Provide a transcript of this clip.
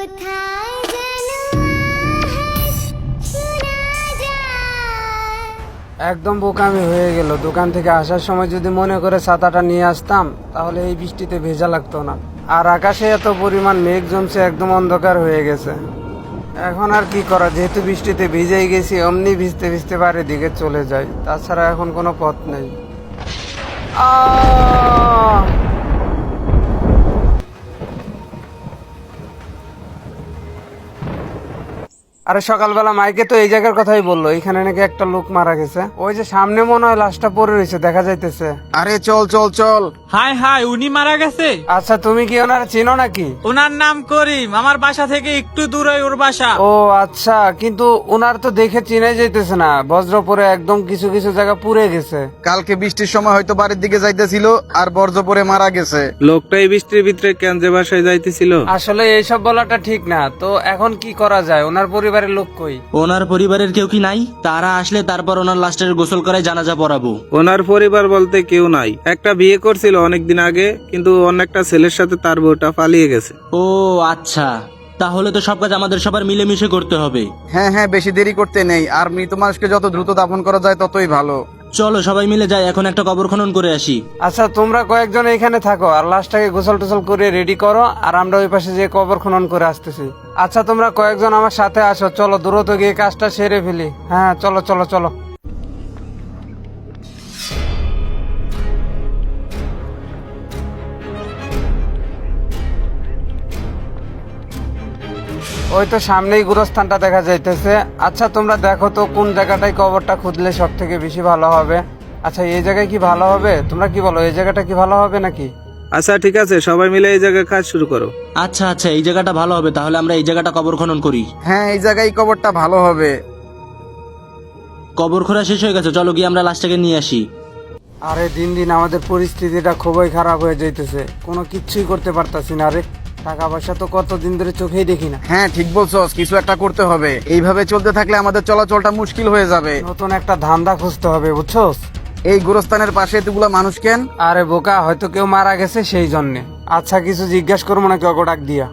কোথায় যেন আওয়াজ শোনা যায়। একদম বোকামি হয়ে গেল। দোকান থেকে আসার সময় যদি মনে করে ছাতাটা নিয়ে আসতাম তাহলে এই বৃষ্টিতে ভেজা লাগতো না। আর আকাশে এত পরিমাণ মেঘ জমছে, একদম অন্ধকার হয়ে গেছে। এখন আর কি করা, যেহেতু বৃষ্টিতে ভিজেই গেছি, অমনি ভিজতে ভিজতে বাড়ির দিকে চলে যাই। তাছাড়া এখন কোনো পথ নেই। আহ! আরে সকালবেলা মাইকে তো এই জায়গার কথাই বললো, এখানে নাকি একটা লোক মারা গেছে। ওই যে সামনে মনে হয় লাশটা পড়ে রয়েছে, দেখা যাইতেছে। আরে চল চল চল। হাই হাই, উনি মারা গেছে? আচ্ছা, তুমি কি ওনারা চিনো নাকি? ওনার নাম করিম, আমার বাসা থেকে একটু দূরে ওর বাসা। ও আচ্ছা, কিন্তু ওনার তো দেখে চিনাই যাইতেছে না। বজ্র পরে একদম কিছু কিছু জায়গা পুড়ে গেছে। কালকে বৃষ্টির সময় হয়তো বাড়ির দিকে যাইতেছিল আর বর্জ্য পরে মারা গেছে। লোকটা এই বৃষ্টির ভিতরে কেন যে বাসায় যাইতেছিল? আসলে এইসব বলাটা ঠিক না। তো এখন কি করা যায়? ওনার পরিবারের লোক কই? ওনার পরিবারের কেউ কি নাই? তারা আসলে তারপর ওনার লাস্টের গোসল করে জানাজা পড়াবো। ওনার পরিবার বলতে কেউ নাই। একটা বিয়ে করছিল অনেকদিন আগে, কিন্তু অন্য একটা ছেলের সাথে তার বউটা পালিয়ে গেছে। ও আচ্ছা, তাহলে তো সব কাজ আমাদের সবার মিলেমিশে করতে হবে। হ্যাঁ হ্যাঁ, বেশি দেরি করতে নেই। আর মৃত মানুষকে যত দ্রুত দাফন করা যায় ততই ভালো। চলো সবাই মিলে যাই, এখন একটা কবর খনন করে আসি। আচ্ছা, তোমরা কয়েকজন এখানে থাকো আর লাশটাকে গোসল টোসল করে রেডি করো, আর আমরা ওই পাশে যে কবর খনন করে আসতেছি। আচ্ছা, তোমরা কয়েকজন আমার সাথে আসো, চলো দ্রুত গিয়ে কাজটা সেরে ফেলি। হ্যাঁ, চলো চলো চলো। ওই তো সামনেই গুরস্থানটা দেখা যাইতেছে। আচ্ছা, তোমরা দেখো তো কোন জায়গাটায় কবরটা খুঁজলে সব থেকে বেশি ভালো হবে। আচ্ছা, এই জায়গায় কি ভালো হবে? তোমরা কি বলো, এই জায়গাটা কি ভালো হবে নাকি? আচ্ছা ঠিক আছে, সবাই মিলে এই জায়গায় কাজ শুরু করো। আচ্ছা আচ্ছা, এই জায়গাটা ভালো হবে, তাহলে আমরা এই জায়গাটা কবর খনন করি। হ্যাঁ, এই জায়গায় কবরটা ভালো হবে। কবর খোঁড়া শেষ হয়ে গেছে, চলো গিয়ে আমরা লাশটাকে নিয়ে আসি। আরে দিন দিন আমাদের পরিস্থিতিটা খুবই খারাপ হয়ে যাইতেছে, কোনো কিচ্ছুই করতে পারতাছি না। আরে টাকা পয়সা তো কতদিন ধরে চোখেই দেখি না। হ্যাঁ ঠিক বলছস, কিছু একটা করতে হবে। এইভাবে চলতে থাকলে আমাদের চলাচলটা মুশকিল হয়ে যাবে। নতুন একটা ধান্দা খুঁজতে হবে, বুঝছোস? এই গোরস্থানের পাশে এতগুলা মানুষ কেন? আরে বোকা, হয়তো কেউ মারা গেছে সেই জন্যে। আচ্ছা, কিছু জিজ্ঞাসা করবো নাকি ওকে ডাক দিয়া?